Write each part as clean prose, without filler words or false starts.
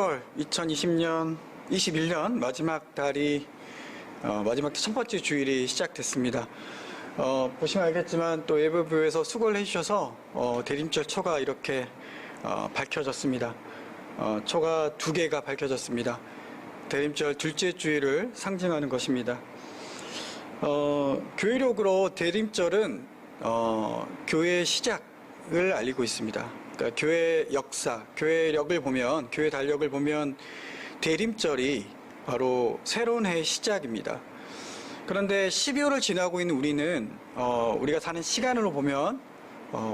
12월 2021년 마지막 달이 마지막 첫 번째 주일이 시작됐습니다. 보시면 알겠지만 또 예배부에서 수고를 해주셔서 대림절 초가 이렇게 밝혀졌습니다. 초가 2개가 밝혀졌습니다. 대림절 둘째 주일을 상징하는 것입니다. 교회력으로 대림절은 교회의 시작을 알리고 있습니다. 그러니까 교회 역사, 교회력을 보면, 교회 달력을 보면 대림절이 바로 새로운 해의 시작입니다. 그런데 12월을 지나고 있는 우리는 우리가 사는 시간으로 보면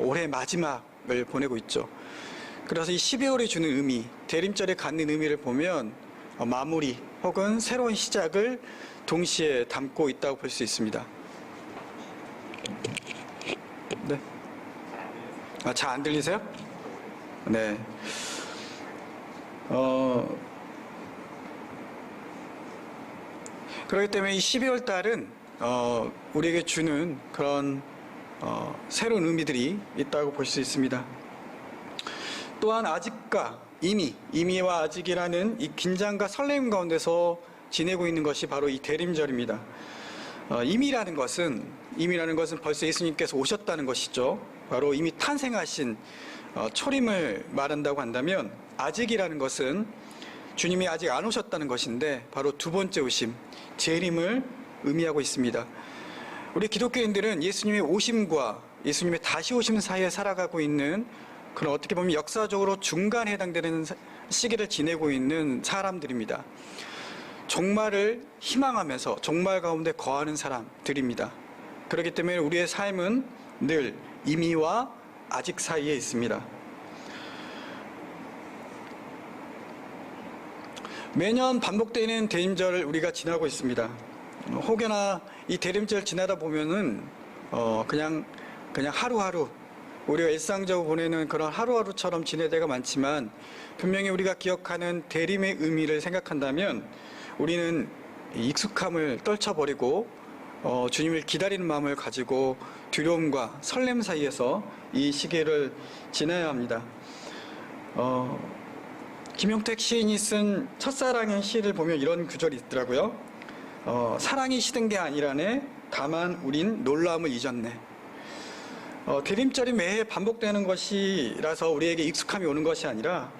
올해 마지막을 보내고 있죠. 그래서 이 12월이 주는 의미, 대림절에 갖는 의미를 보면 마무리 혹은 새로운 시작을 동시에 담고 있다고 볼 수 있습니다. 네. 잘 안 들리세요? 네. 그렇기 때문에 이 12월 달은 우리에게 주는 그런 새로운 의미들이 있다고 볼 수 있습니다. 또한 아직과 이미와 아직이라는 이 긴장과 설렘 가운데서 지내고 있는 것이 바로 이 대림절입니다. 이미라는 것은 벌써 예수님께서 오셨다는 것이죠. 바로 이미 탄생하신 초림을 말한다고 한다면, 아직이라는 것은 주님이 아직 안 오셨다는 것인데 바로 두 번째 오심, 재림을 의미하고 있습니다. 우리 기독교인들은 예수님의 오심과 예수님의 다시 오심 사이에 살아가고 있는 그런, 어떻게 보면 역사적으로 중간에 해당되는 시기를 지내고 있는 사람들입니다. 종말을 희망하면서 종말 가운데 거하는 사람들입니다. 그렇기 때문에 우리의 삶은 늘 이미와 아직 사이에 있습니다. 매년 반복되는 대림절을 우리가 지나고 있습니다. 혹여나 이 대림절 지나다 보면은 그냥 하루하루 우리가 일상적으로 보내는 그런 하루하루처럼 지낼 때가 많지만, 분명히 우리가 기억하는 대림의 의미를 생각한다면 우리는 익숙함을 떨쳐버리고 주님을 기다리는 마음을 가지고 두려움과 설렘 사이에서 이 시기를 지나야 합니다. 김용택 시인이 쓴 첫사랑의 시를 보면 이런 구절이 있더라고요. 사랑이 시든 게 아니라네, 다만 우린 놀라움을 잊었네. 대림절이 매해 반복되는 것이라서 우리에게 익숙함이 오는 것이 아니라,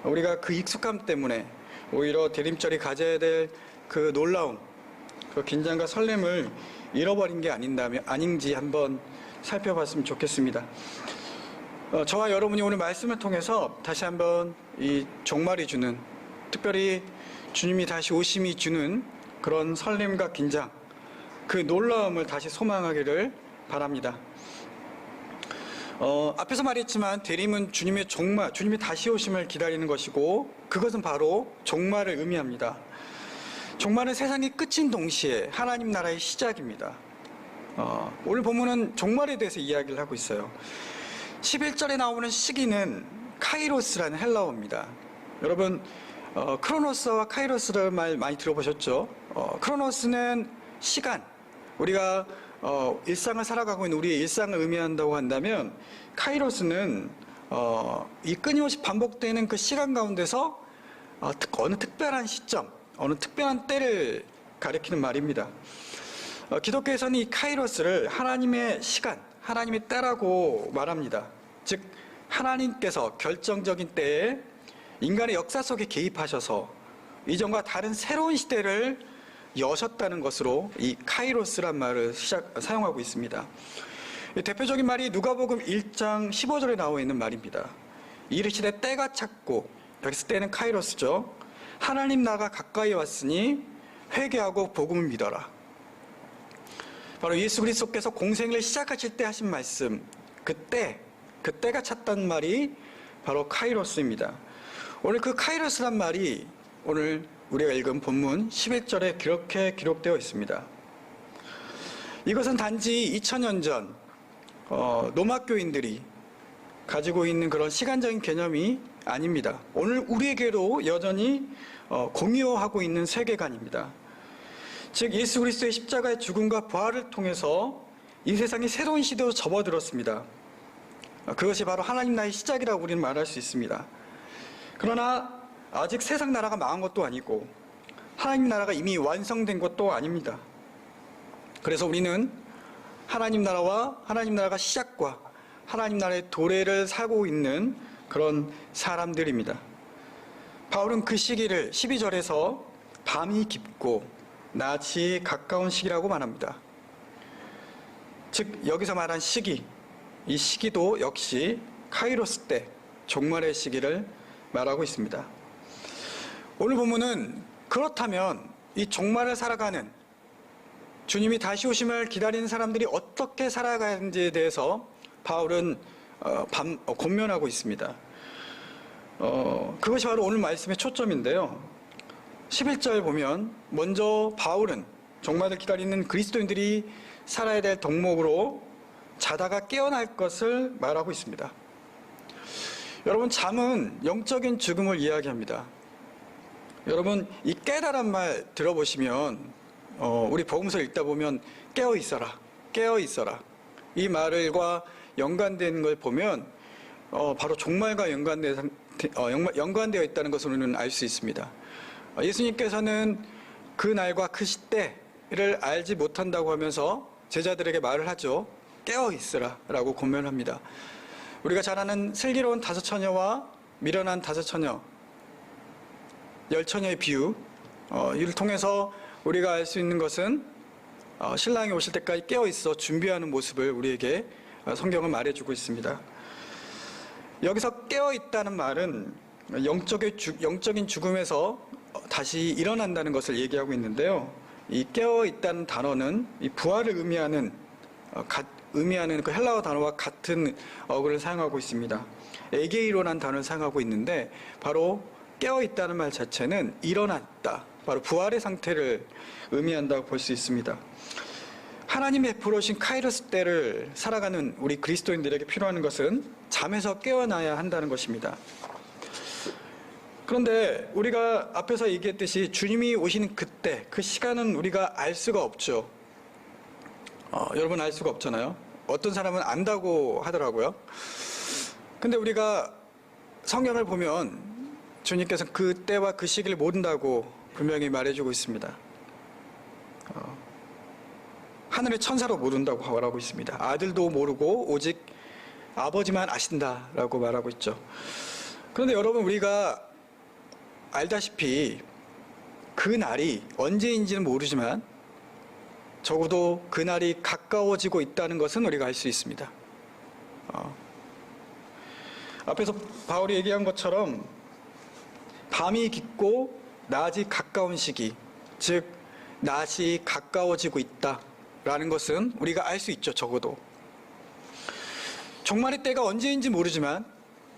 우리가 그 익숙함 때문에 오히려 대림절이 가져야 될 그 놀라움, 그 긴장과 설렘을 잃어버린 게 아닌지 한번 살펴봤으면 좋겠습니다. 저와 여러분이 오늘 말씀을 통해서 다시 한번 이 종말이 주는, 특별히 주님이 다시 오심이 주는 그런 설렘과 긴장, 그 놀라움을 다시 소망하기를 바랍니다. 앞에서 말했지만 대림은 주님의 종말, 주님의 다시 오심을 기다리는 것이고, 그것은 바로 종말을 의미합니다. 종말은 세상의 끝인 동시에 하나님 나라의 시작입니다. 오늘 본문은 종말에 대해서 이야기를 하고 있어요. 11절에 나오는 시기는 카이로스라는 헬라어입니다. 여러분, 크로노스와 카이로스라는 말 많이 들어보셨죠? 크로노스는 시간, 우리가 일상을 살아가고 있는 우리의 일상을 의미한다고 한다면, 카이로스는 이 끊임없이 반복되는 그 시간 가운데서 어느 특별한 시점, 어느 특별한 때를 가리키는 말입니다. 기독교에서는 이 카이로스를 하나님의 시간, 하나님의 때라고 말합니다. 즉, 하나님께서 결정적인 때에 인간의 역사 속에 개입하셔서 이전과 다른 새로운 시대를 여셨다는 것으로 이 카이로스란 말을 사용하고 있습니다. 대표적인 말이 누가복음 1장 15절에 나와 있는 말입니다. 이르시되 때가 찼고, 여기서 때는 카이로스죠. 하나님 나라가 가까이 왔으니 회개하고 복음을 믿어라. 바로 예수 그리스도께서 공생을 시작하실 때 하신 말씀, 그때가 찼다는 말이 바로 카이로스입니다. 오늘 그 카이로스란 말이 오늘 우리가 읽은 본문 11절에 그렇게 기록되어 있습니다. 이것은 단지 2000년 전 로마교인들이 가지고 있는 그런 시간적인 개념이 아닙니다. 오늘 우리에게도 여전히 공유하고 있는 세계관입니다. 즉, 예수 그리스도의 십자가의 죽음과 부활을 통해서 이 세상이 새로운 시대로 접어들었습니다. 그것이 바로 하나님 나라의 시작이라고 우리는 말할 수 있습니다. 그러나 아직 세상 나라가 망한 것도 아니고 하나님 나라가 이미 완성된 것도 아닙니다. 그래서 우리는 하나님 나라와 하나님 나라가 시작과 하나님 나라의 도래를 살고 있는 그런 사람들입니다. 바울은 그 시기를 12절에서 밤이 깊고 낮이 가까운 시기라고 말합니다. 즉 여기서 말한 시기, 이 시기도 역시 카이로스 때 종말의 시기를 말하고 있습니다. 오늘 본문은 그렇다면 이 종말을 살아가는 주님이 다시 오심을 기다리는 사람들이 어떻게 살아가는지에 대해서 바울은 권면하고 있습니다. 그것이 바로 오늘 말씀의 초점인데요. 11절 보면 먼저 바울은 종말을 기다리는 그리스도인들이 살아야 될 덕목으로 자다가 깨어날 것을 말하고 있습니다. 여러분, 잠은 영적인 죽음을 이야기합니다. 여러분, 이 깨다란 말 들어보시면 우리 복음서 읽다 보면 깨어 있어라, 깨어 있어라, 이 말과 연관되는 걸 보면 바로 종말과 연관되어 있다는 것을 우리는 알 수 있습니다. 예수님께서는 그 날과 그 시대를 알지 못한다고 하면서 제자들에게 말을 하죠. 깨어 있으라 라고 권면합니다. 우리가 잘 아는 슬기로운 다섯 처녀와 미련한 다섯 처녀, 열 처녀의 비유, 이를 통해서 우리가 알 수 있는 것은 신랑이 오실 때까지 깨어 있어 준비하는 모습을 우리에게 성경은 말해주고 있습니다. 여기서 깨어 있다는 말은 영적인 죽음에서 다시 일어난다는 것을 얘기하고 있는데요. 이 깨어 있다는 단어는 이 부활을 의미하는 그 헬라어 단어와 같은 어구를 사용하고 있습니다. 에게이로라는 단어를 사용하고 있는데 바로 깨어 있다는 말 자체는 일어났다, 바로 부활의 상태를 의미한다고 볼 수 있습니다. 하나님의 베풀어주신 카이로스 때를 살아가는 우리 그리스도인들에게 필요한 것은 잠에서 깨어나야 한다는 것입니다. 그런데 우리가 앞에서 얘기했듯이 주님이 오시는 그때, 그 시간은 우리가 알 수가 없죠. 여러분 알 수가 없잖아요. 어떤 사람은 안다고 하더라고요. 근데 우리가 성경을 보면 주님께서 그 때와 그 시기를 모른다고 분명히 말해주고 있습니다. 하늘의 천사로 모른다고 말하고 있습니다. 아들도 모르고 오직 아버지만 아신다라고 말하고 있죠. 그런데 여러분, 우리가 알다시피 그 날이 언제인지는 모르지만 적어도 그 날이 가까워지고 있다는 것은 우리가 알 수 있습니다. 앞에서 바울이 얘기한 것처럼 밤이 깊고 낮이 가까운 시기, 즉 낮이 가까워지고 있다라는 것은 우리가 알 수 있죠. 적어도 종말의 때가 언제인지 모르지만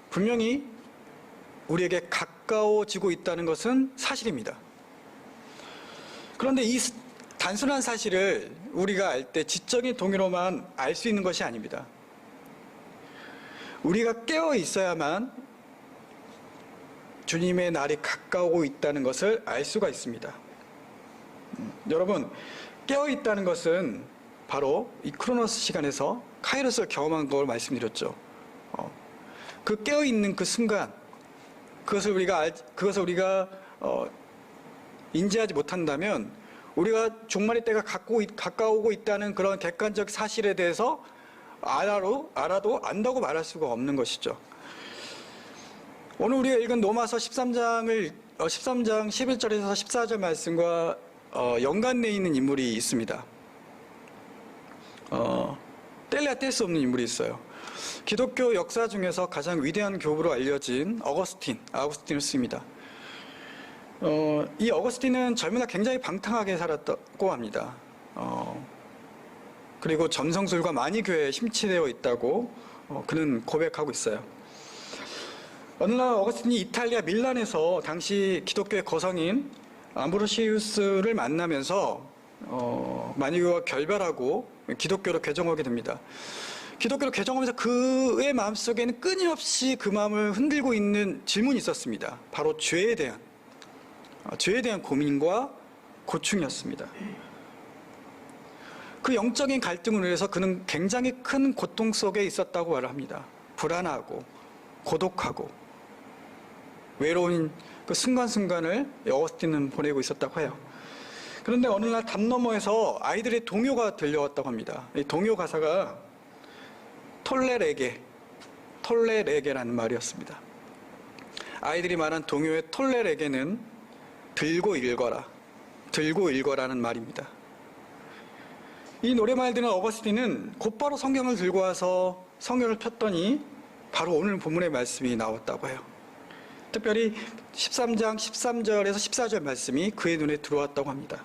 분명히 우리에게 가까워지고 있다는 것은 사실입니다. 그런데 이 단순한 사실을 우리가 알 때 지적인 동의로만 알 수 있는 것이 아닙니다. 우리가 깨어 있어야만 주님의 날이 가까우고 있다는 것을 알 수가 있습니다. 여러분, 깨어 있다는 것은 바로 이 크로노스 시간에서 카이로스를 경험한 걸 말씀드렸죠. 그 깨어 있는 그 순간, 그것을 우리가 인지하지 못한다면 우리가 종말의 때가 가까우고 있다는 그런 객관적 사실에 대해서 알아도 안다고 말할 수가 없는 것이죠. 오늘 우리가 읽은 로마서 13장 11절에서 14절 말씀과 연관되어 있는 인물이 있습니다. 뗄래야 뗄 수 없는 인물이 있어요. 기독교 역사 중에서 가장 위대한 교부로 알려진 아우구스티누스입니다. 이 어거스틴은 젊으나 굉장히 방탕하게 살았다고 합니다. 그리고 점성술과 만이교회에 심취되어 있다고 그는 고백하고 있어요. 어느 날 어거스틴이 이탈리아 밀란에서 당시 기독교의 거성인 암브로시우스를 만나면서 만이교와 결별하고 기독교로 개종하게 됩니다. 기독교로 개종하면서 그의 마음속에는 끊임없이 그 마음을 흔들고 있는 질문이 있었습니다. 바로 죄에 대한 고민과 고충이었습니다. 그 영적인 갈등으로 인해서 그는 굉장히 큰 고통 속에 있었다고 말합니다. 불안하고 고독하고 외로운 그 순간순간을 어거스틴은 보내고 있었다고 해요. 그런데 어느 날 담 너머에서 아이들의 동요가 들려왔다고 합니다. 이 동요 가사가 톨레레게라는 말이었습니다. 아이들이 말한 동요의 톨레레게는 들고 읽어라는 말입니다. 이 노래만을 듣는 어거스틴은 곧바로 성경을 들고 와서 성경을 폈더니 바로 오늘 본문의 말씀이 나왔다고 해요. 특별히 13장 13절에서 14절 말씀이 그의 눈에 들어왔다고 합니다.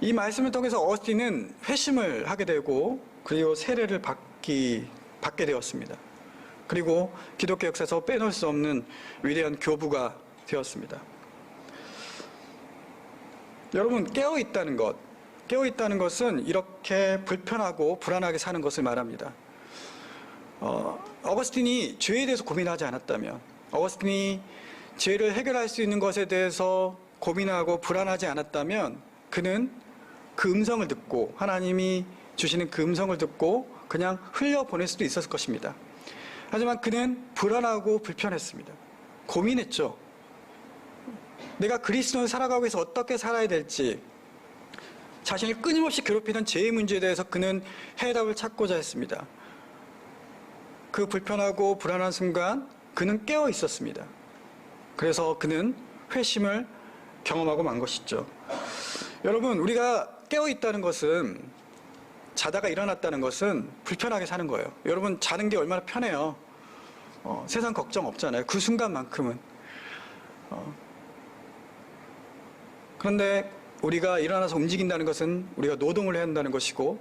이 말씀을 통해서 어거스틴은 회심을 하게 되고 그리고 세례를 받게 되었습니다. 그리고 기독교 역사에서 빼놓을 수 없는 위대한 교부가 되었습니다. 여러분, 깨어있다는 것은 이렇게 불편하고 불안하게 사는 것을 말합니다. 어거스틴이 죄에 대해서 고민하지 않았다면, 어거스틴이 죄를 해결할 수 있는 것에 대해서 고민하고 불안하지 않았다면 그는 그 음성을 듣고, 하나님이 주시는 그 음성을 듣고 그냥 흘려보낼 수도 있었을 것입니다. 하지만 그는 불안하고 불편했습니다. 고민했죠. 내가 그리스도를 살아가고 해서 어떻게 살아야 될지, 자신을 끊임없이 괴롭히는 죄의 문제에 대해서 그는 해답을 찾고자 했습니다. 그 불편하고 불안한 순간 그는 깨어 있었습니다. 그래서 그는 회심을 경험하고 만 것이죠. 여러분, 우리가 깨어 있다는 것은, 자다가 일어났다는 것은 불편하게 사는 거예요. 여러분, 자는 게 얼마나 편해요. 세상 걱정 없잖아요. 그 순간만큼은. 그런데 우리가 일어나서 움직인다는 것은 우리가 노동을 해야 한다는 것이고,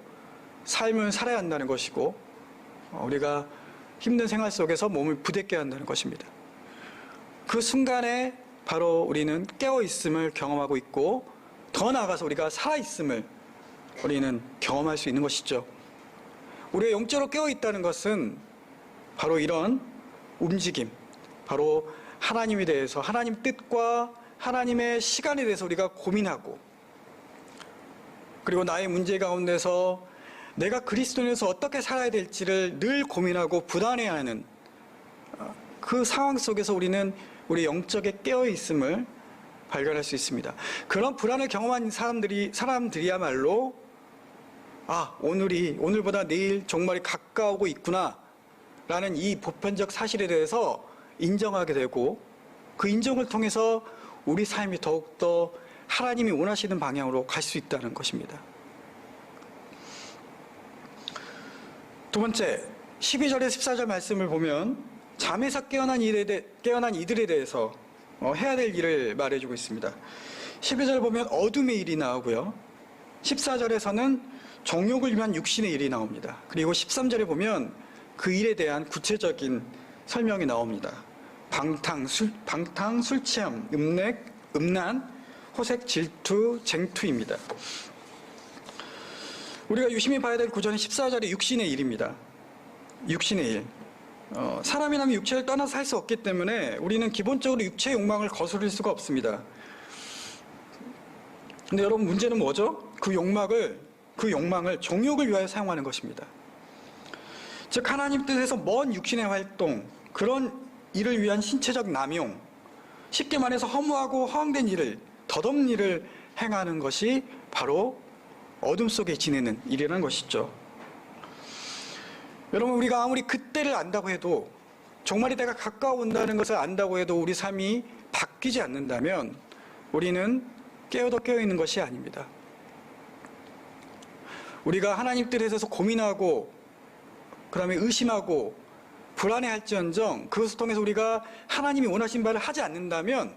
삶을 살아야 한다는 것이고, 우리가 힘든 생활 속에서 몸을 부대껴야 한다는 것입니다. 그 순간에 바로 우리는 깨어있음을 경험하고 있고, 더 나아가서 우리가 살아있음을 우리는 경험할 수 있는 것이죠. 우리가 영적으로 깨어있다는 것은 바로 이런 움직임, 바로 하나님에 대해서, 하나님 뜻과 하나님의 시간에 대해서 우리가 고민하고, 그리고 나의 문제 가운데서 내가 그리스도인으로서 어떻게 살아야 될지를 늘 고민하고 불안해하는 그 상황 속에서 우리는 우리 영적의 깨어있음을 발견할 수 있습니다. 그런 불안을 경험한 사람들이야말로 오늘보다 내일 종말이 가까우고 있구나 라는 이 보편적 사실에 대해서 인정하게 되고, 그 인정을 통해서 우리 삶이 더욱더 하나님이 원하시는 방향으로 갈 수 있다는 것입니다. 두 번째, 12절에서 14절 말씀을 보면 잠에서 깨어난 이들에 대해서 해야 될 일을 말해주고 있습니다. 12절 보면 어둠의 일이 나오고요. 14절에서는 정욕을 위한 육신의 일이 나옵니다. 그리고 13절에 보면 그 일에 대한 구체적인 설명이 나옵니다. 방탕, 술 취함, 음란, 호색, 질투, 쟁투입니다. 우리가 유심히 봐야 될 구절은 14절의 육신의 일입니다. 육신의 일. 사람이라면 육체를 떠나서 살 수 없기 때문에 우리는 기본적으로 육체의 욕망을 거스를 수가 없습니다. 근데 여러분, 문제는 뭐죠? 그 욕망을 정욕을 위하여 사용하는 것입니다. 즉, 하나님 뜻에서 먼 육신의 활동, 그런 일을 위한 신체적 남용, 쉽게 말해서 허무하고 허황된 일을, 덧없는 일을 행하는 것이 바로 어둠 속에 지내는 일이라는 것이죠. 여러분, 우리가 아무리 그때를 안다고 해도, 종말의 때가 가까워온다는 것을 안다고 해도 우리 삶이 바뀌지 않는다면 우리는 깨어도 깨어있는 것이 아닙니다. 우리가 하나님 뜻에서 고민하고, 그 다음에 의심하고 불안해할지언정 그것을 통해서 우리가 하나님이 원하신 바를 하지 않는다면,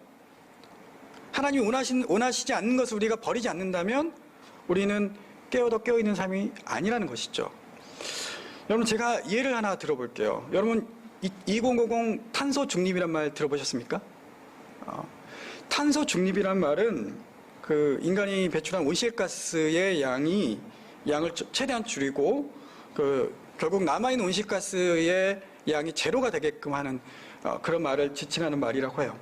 하나님이 원하시지 않는 것을 우리가 버리지 않는다면 우리는 깨어도 깨어있는 삶이 아니라는 것이죠. 여러분, 제가 예를 하나 들어볼게요. 여러분, 2050 탄소 중립이란 말 들어보셨습니까? 탄소 중립이란 말은 그 인간이 배출한 온실가스의 양을 최대한 줄이고, 결국 남아있는 온실가스의 양이 제로가 되게끔 하는 그런 말을 지칭하는 말이라고 해요.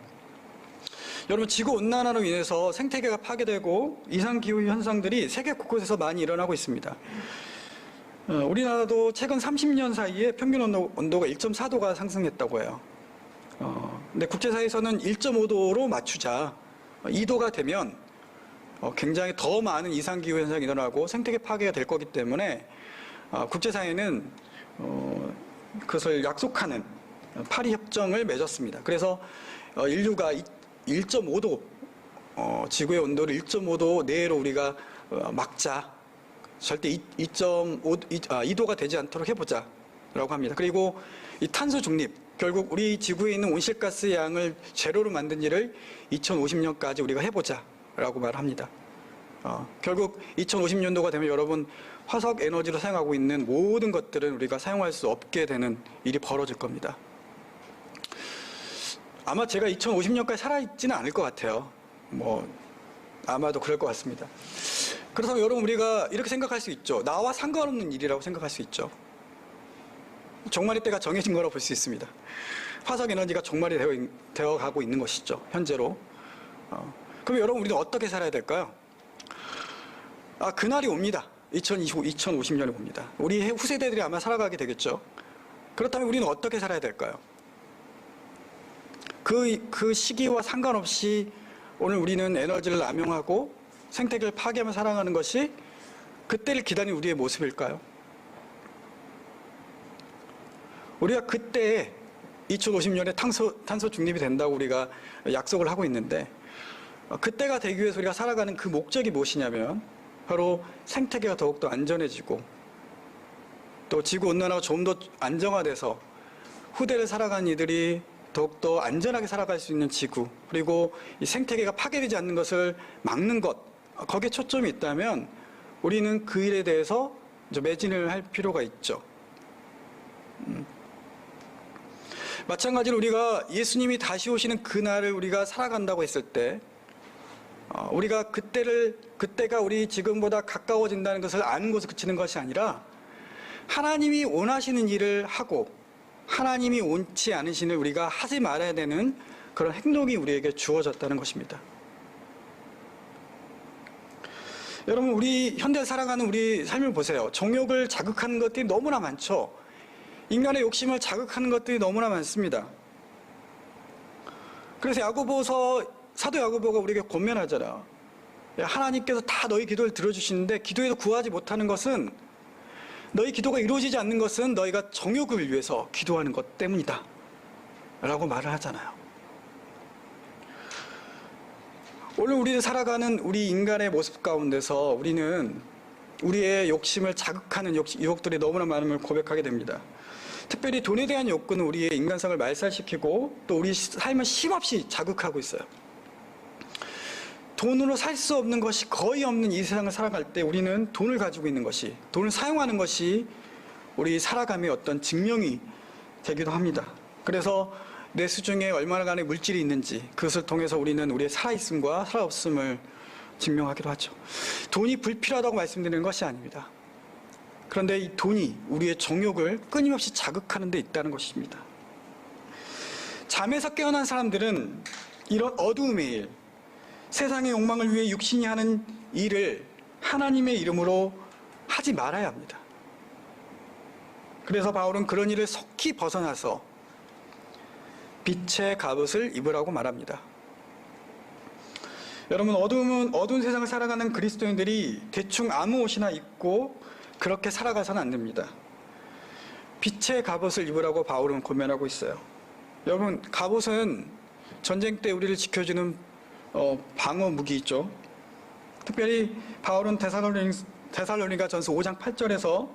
여러분, 지구온난화로 인해서 생태계가 파괴되고 이상기후 현상들이 세계 곳곳에서 많이 일어나고 있습니다. 우리나라도 최근 30년 사이에 평균 온도가 1.4도가 상승했다고 해요. 근데 국제사회에서는 1.5도로 맞추자. 2도가 되면 굉장히 더 많은 이상기후 현상이 일어나고 생태계 파괴가 될 거기 때문에 국제사회는 그것을 약속하는 파리 협정을 맺었습니다. 그래서 인류가 1.5도 지구의 온도를 1.5도 내로 우리가 막자. 절대 2도가 되지 않도록 해보자라고 합니다. 그리고 이 탄소 중립, 결국 우리 지구에 있는 온실가스 양을 제로로 만든 일을 2050년까지 우리가 해보자라고 말합니다. 결국 2050년도가 되면 여러분 화석 에너지로 사용하고 있는 모든 것들은 우리가 사용할 수 없게 되는 일이 벌어질 겁니다. 아마 제가 2050년까지 살아있지는 않을 것 같아요. 아마도 그럴 것 같습니다. 그래서 여러분 우리가 이렇게 생각할 수 있죠. 나와 상관없는 일이라고 생각할 수 있죠. 종말의 때가 정해진 거라고 볼 수 있습니다. 화석 에너지가 종말이 되어가고 있는 것이죠. 현재로. 그럼 여러분 우리는 어떻게 살아야 될까요? 그날이 옵니다. 2050년이 옵니다. 우리 후세대들이 아마 살아가게 되겠죠. 그렇다면 우리는 어떻게 살아야 될까요? 그 시기와 상관없이 오늘 우리는 에너지를 남용하고 생태계를 파괴하며 살아가는 것이 그때를 기다리는 우리의 모습일까요? 우리가 그때 2050년에 탄소 중립이 된다고 우리가 약속을 하고 있는데 그때가 되기 위해서 우리가 살아가는 그 목적이 무엇이냐면 바로 생태계가 더욱더 안전해지고 또 지구온난화가 좀 더 안정화돼서 후대를 살아가는 이들이 더욱더 안전하게 살아갈 수 있는 지구, 그리고 이 생태계가 파괴되지 않는 것을 막는 것, 거기에 초점이 있다면 우리는 그 일에 대해서 매진을 할 필요가 있죠. 마찬가지로 우리가 예수님이 다시 오시는 그날을 우리가 살아간다고 했을 때 우리가 그때가 우리 지금보다 가까워진다는 것을 아는 것에 그치는 것이 아니라 하나님이 원하시는 일을 하고 하나님이 원치 않으신 일 우리가 하지 말아야 되는 그런 행동이 우리에게 주어졌다는 것입니다. 여러분 우리 현대 살아가는 우리 삶을 보세요. 정욕을 자극하는 것들이 너무나 많죠. 인간의 욕심을 자극하는 것들이 너무나 많습니다. 그래서 사도 야고보가 우리에게 권면하잖아. 하나님께서 다 너희 기도를 들어주시는데 기도에서 구하지 못하는 것은 너희 기도가 이루어지지 않는 것은 너희가 정욕을 위해서 기도하는 것 때문이다 라고 말을 하잖아요. 오늘 우리를 살아가는 우리 인간의 모습 가운데서 우리는 우리의 욕심을 자극하는 유혹들이 너무나 많음을 고백하게 됩니다. 특별히 돈에 대한 욕구는 우리의 인간성을 말살시키고 또 우리 삶을 쉼없이 자극하고 있어요. 돈으로 살 수 없는 것이 거의 없는 이 세상을 살아갈 때 우리는 돈을 가지고 있는 것이, 돈을 사용하는 것이 우리 살아감의 어떤 증명이 되기도 합니다. 그래서 내 수중에 얼마간의 물질이 있는지 그것을 통해서 우리는 우리의 살아있음과 살아없음을 증명하기도 하죠. 돈이 불필요하다고 말씀드리는 것이 아닙니다. 그런데 이 돈이 우리의 정욕을 끊임없이 자극하는 데 있다는 것입니다. 잠에서 깨어난 사람들은 이런 어두움의 일, 세상의 욕망을 위해 육신이 하는 일을 하나님의 이름으로 하지 말아야 합니다. 그래서 바울은 그런 일을 속히 벗어나서 빛의 갑옷을 입으라고 말합니다. 여러분 어두운 세상을 살아가는 그리스도인들이 대충 아무 옷이나 입고 그렇게 살아가서는 안 됩니다. 빛의 갑옷을 입으라고 바울은 권면하고 있어요. 여러분 갑옷은 전쟁 때 우리를 지켜주는 방어 무기죠. 특별히 바울은 데살로니가전서 5장 8절에서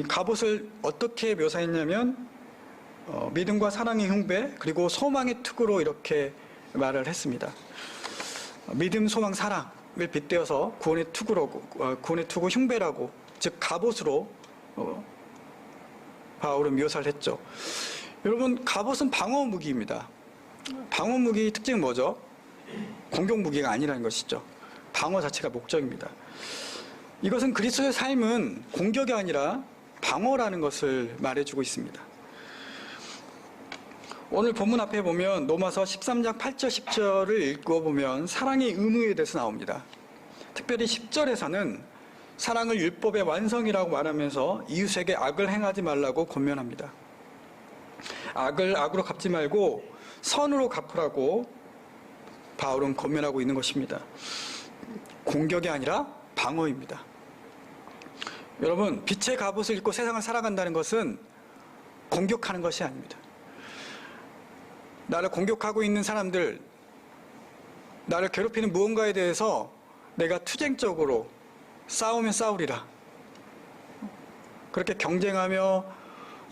갑옷을 어떻게 묘사했냐면 믿음과 사랑의 흉배 그리고 소망의 투구로 이렇게 말을 했습니다. 믿음, 소망, 사랑을 빗대어서 구원의 투구 흉배라고, 즉 갑옷으로 바울은 묘사를 했죠. 여러분 갑옷은 방어 무기입니다. 방어 무기 특징은 뭐죠? 공격 무기가 아니라는 것이죠. 방어 자체가 목적입니다. 이것은 그리스도의 삶은 공격이 아니라 방어라는 것을 말해주고 있습니다. 오늘 본문 앞에 보면 로마서 13장 8절 10절을 읽어보면 사랑의 의무에 대해서 나옵니다. 특별히 10절에서는 사랑을 율법의 완성이라고 말하면서 이웃에게 악을 행하지 말라고 권면합니다. 악을 악으로 갚지 말고 선으로 갚으라고 바울은 권면하고 있는 것입니다. 공격이 아니라 방어입니다. 여러분, 빛의 갑옷을 입고 세상을 살아간다는 것은 공격하는 것이 아닙니다. 나를 공격하고 있는 사람들, 나를 괴롭히는 무언가에 대해서 내가 투쟁적으로 싸우면 싸우리라, 그렇게 경쟁하며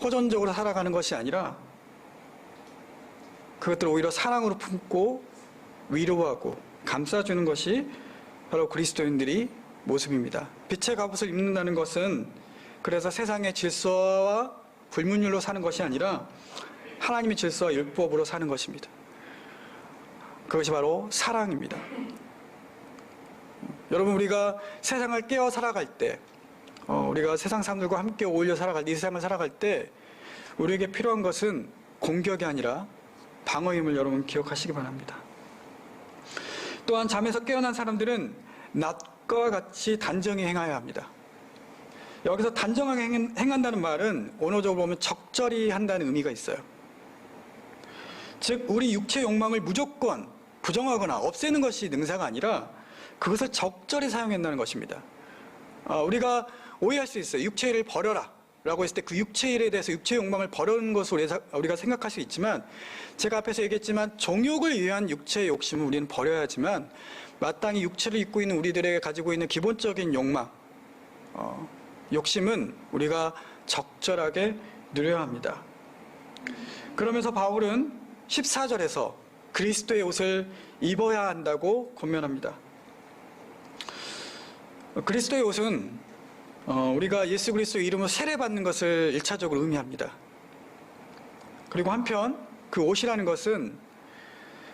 호전적으로 살아가는 것이 아니라 그것들을 오히려 사랑으로 품고 위로하고 감싸주는 것이 바로 그리스도인들이 모습입니다. 빛의 갑옷을 입는다는 것은 그래서 세상의 질서와 불문율로 사는 것이 아니라 하나님의 질서와 율법으로 사는 것입니다. 그것이 바로 사랑입니다. 여러분, 우리가 세상을 깨어 살아갈 때, 우리가 세상 사람들과 함께 어울려 살아갈 때, 이 세상을 살아갈 때 우리에게 필요한 것은 공격이 아니라 방어임을 여러분 기억하시기 바랍니다. 또한 잠에서 깨어난 사람들은 낮과 같이 단정히 행하여야 합니다. 여기서 단정하게 행한다는 말은 언어적으로 보면 적절히 한다는 의미가 있어요. 즉, 우리 육체 욕망을 무조건 부정하거나 없애는 것이 능사가 아니라 그것을 적절히 사용한다는 것입니다. 우리가 오해할 수 있어요. 육체일을 버려라 라고 했을 때 그 육체일에 대해서 육체 욕망을 버리는 것으로 우리가 생각할 수 있지만, 제가 앞에서 얘기했지만 정욕을 위한 육체의 욕심은 우리는 버려야 하지만 마땅히 육체를 입고 있는 우리들에게 가지고 있는 기본적인 욕망, 욕심은 우리가 적절하게 누려야 합니다. 그러면서 바울은 14절에서 그리스도의 옷을 입어야 한다고 권면합니다. 그리스도의 옷은 우리가 예수 그리스도의 이름으로 세례받는 것을 1차적으로 의미합니다. 그리고 한편 그 옷이라는 것은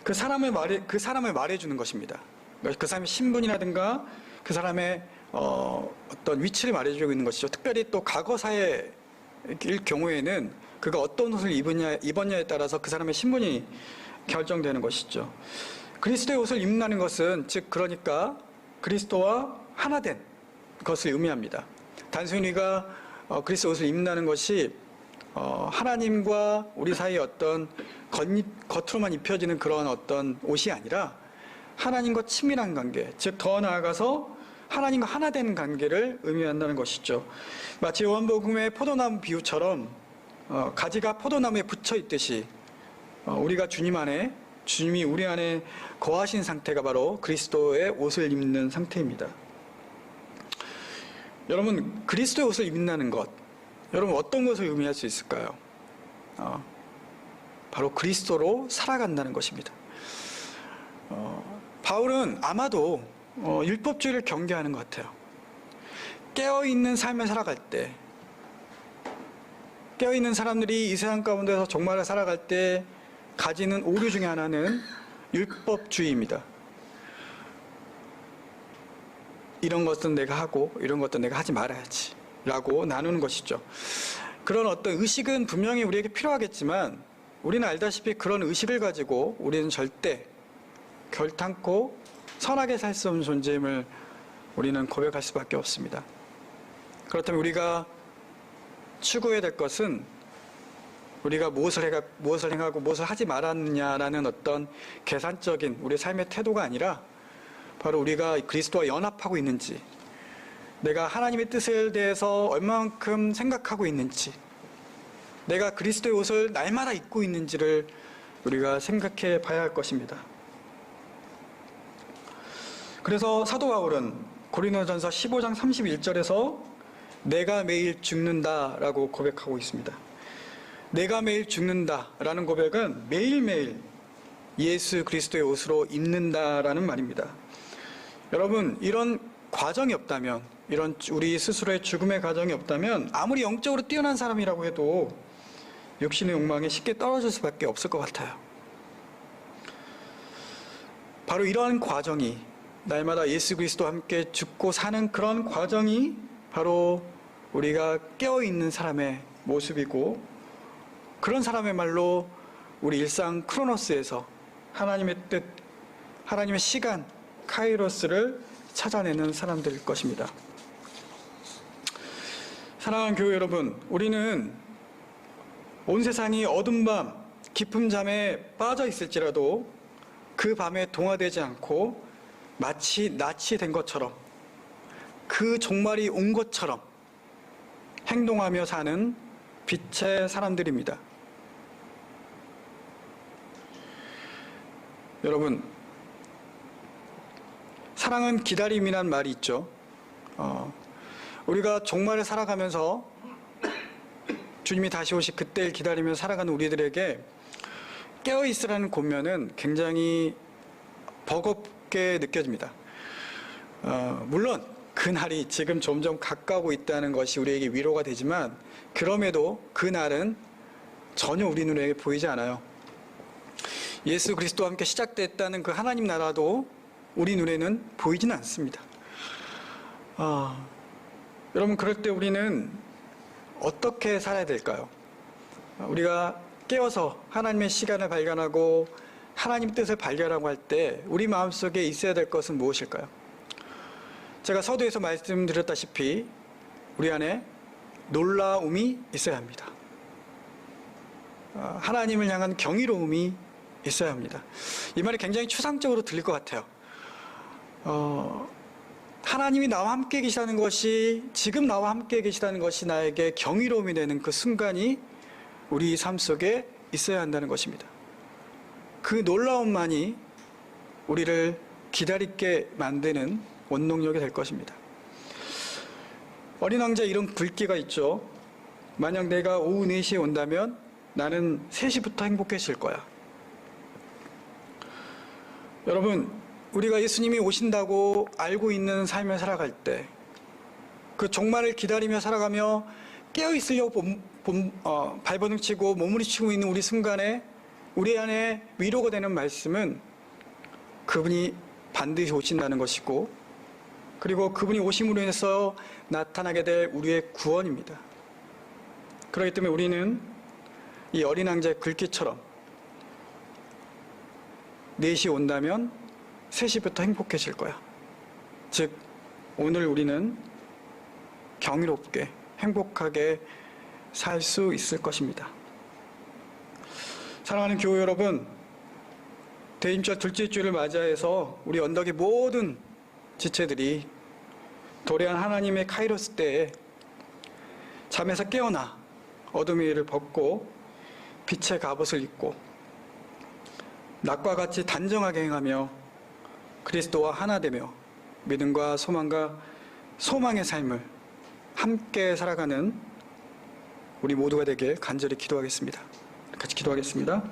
그 사람을 말해주는 것입니다. 그 사람의 신분이라든가 그 사람의 어떤 위치를 말해주고 있는 것이죠. 특별히 또 과거사의 경우에는 그가 어떤 옷을 입었냐에 따라서 그 사람의 신분이 결정되는 것이죠. 그리스도의 옷을 입는다는 것은 즉 그러니까 그리스도와 하나 된 것을 의미합니다. 단순히 우리가 그리스도 옷을 입는다는 것이 하나님과 우리 사이의 어떤 겉으로만 입혀지는 그런 어떤 옷이 아니라 하나님과 친밀한 관계, 즉 더 나아가서 하나님과 하나 되는 관계를 의미한다는 것이죠. 마치 요한복음의 포도나무 비유처럼 가지가 포도나무에 붙여 있듯이 우리가 주님이 우리 안에 거하신 상태가 바로 그리스도의 옷을 입는 상태입니다. 여러분, 그리스도의 옷을 입는다는 것, 여러분 어떤 것을 의미할 수 있을까요? 바로 그리스도로 살아간다는 것입니다. 바울은 아마도 율법주의를 경계하는 것 같아요. 깨어있는 삶을 살아갈 때, 깨어있는 사람들이 이 세상 가운데서 종말을 살아갈 때 가지는 오류 중에 하나는 율법주의입니다. 이런 것은 내가 하고 이런 것도 내가 하지 말아야지 라고 나누는 것이죠. 그런 어떤 의식은 분명히 우리에게 필요하겠지만 우리는 알다시피 그런 의식을 가지고 우리는 절대 결탄코 선하게 살 수 없는 존재임을 우리는 고백할 수밖에 없습니다. 그렇다면 우리가 추구해야 될 것은 우리가 무엇을 행하고 무엇을 하지 말았느냐라는 어떤 계산적인 우리의 삶의 태도가 아니라 바로 우리가 그리스도와 연합하고 있는지, 내가 하나님의 뜻에 대해서 얼마만큼 생각하고 있는지, 내가 그리스도의 옷을 날마다 입고 있는지를 우리가 생각해 봐야 할 것입니다. 그래서 사도 바울은 고린도전서 15장 31절에서 내가 매일 죽는다라고 고백하고 있습니다. 내가 매일 죽는다라는 고백은 매일매일 예수 그리스도의 옷으로 입는다라는 말입니다. 여러분, 이런 과정이 없다면, 이런 우리 스스로의 죽음의 과정이 없다면 아무리 영적으로 뛰어난 사람이라고 해도 육신의 욕망에 쉽게 떨어질 수밖에 없을 것 같아요. 바로 이러한 과정이, 날마다 예수 그리스도와 함께 죽고 사는 그런 과정이 바로 우리가 깨어있는 사람의 모습이고, 그런 사람의 말로 우리 일상 크로노스에서 하나님의 뜻, 하나님의 시간, 카이로스를 찾아내는 사람들일 것입니다. 사랑하는 교회 여러분, 우리는 온 세상이 어둠 밤, 깊은 잠에 빠져 있을지라도 그 밤에 동화되지 않고 마치 낯이 된 것처럼 그 종말이 온 것처럼 행동하며 사는 빛의 사람들입니다. 여러분, 사랑은 기다림이란 말이 있죠. 우리가 종말을 살아가면서 주님이 다시 오실 그때를 기다리며 살아가는 우리들에게 깨어있으라는 권면은 굉장히 버겁게 느껴집니다. 물론 그날이 지금 점점 가까우고 있다는 것이 우리에게 위로가 되지만 그럼에도 그날은 전혀 우리 눈에 보이지 않아요. 예수 그리스도와 함께 시작됐다는 그 하나님 나라도 우리 눈에는 보이지는 않습니다. 여러분, 그럴 때 우리는 어떻게 살아야 될까요? 우리가 깨어서 하나님의 시간을 발견하고 하나님 뜻을 발견하고 할 때 우리 마음속에 있어야 될 것은 무엇일까요? 제가 서두에서 말씀드렸다시피 우리 안에 놀라움이 있어야 합니다. 하나님을 향한 경이로움이 있어야 합니다. 이 말이 굉장히 추상적으로 들릴 것 같아요. 하나님이 나와 함께 계시다는 것이, 지금 나와 함께 계시다는 것이 나에게 경이로움이 되는 그 순간이 우리 삶 속에 있어야 한다는 것입니다. 그 놀라움만이 우리를 기다리게 만드는 원동력이 될 것입니다. 어린 왕자 이런 글귀가 있죠. 만약 내가 오후 4시에 온다면 나는 3시부터 행복해질 거야. 여러분, 우리가 예수님이 오신다고 알고 있는 삶을 살아갈 때, 그 종말을 기다리며 살아가며 깨어있으려고 발버둥치고 몸부림치고 있는 우리 순간에 우리 안에 위로가 되는 말씀은 그분이 반드시 오신다는 것이고, 그리고 그분이 오심으로 인해서 나타나게 될 우리의 구원입니다. 그렇기 때문에 우리는 이 어린 왕자의 글귀처럼 4시에 온다면 3시부터 행복해질 거야. 즉, 오늘 우리는 경이롭게 행복하게 살 수 있을 것입니다. 사랑하는 교회 여러분, 대임절 둘째 주를 맞이해서 우리 언덕의 모든 지체들이 도래한 하나님의 카이로스 때에 잠에서 깨어나 어둠의 일을 벗고 빛의 갑옷을 입고 낮과 같이 단정하게 행하며 그리스도와 하나 되며 믿음과 소망과 소망의 삶을 함께 살아가는 우리 모두가 되길 간절히 기도하겠습니다. 같이 기도하겠습니다.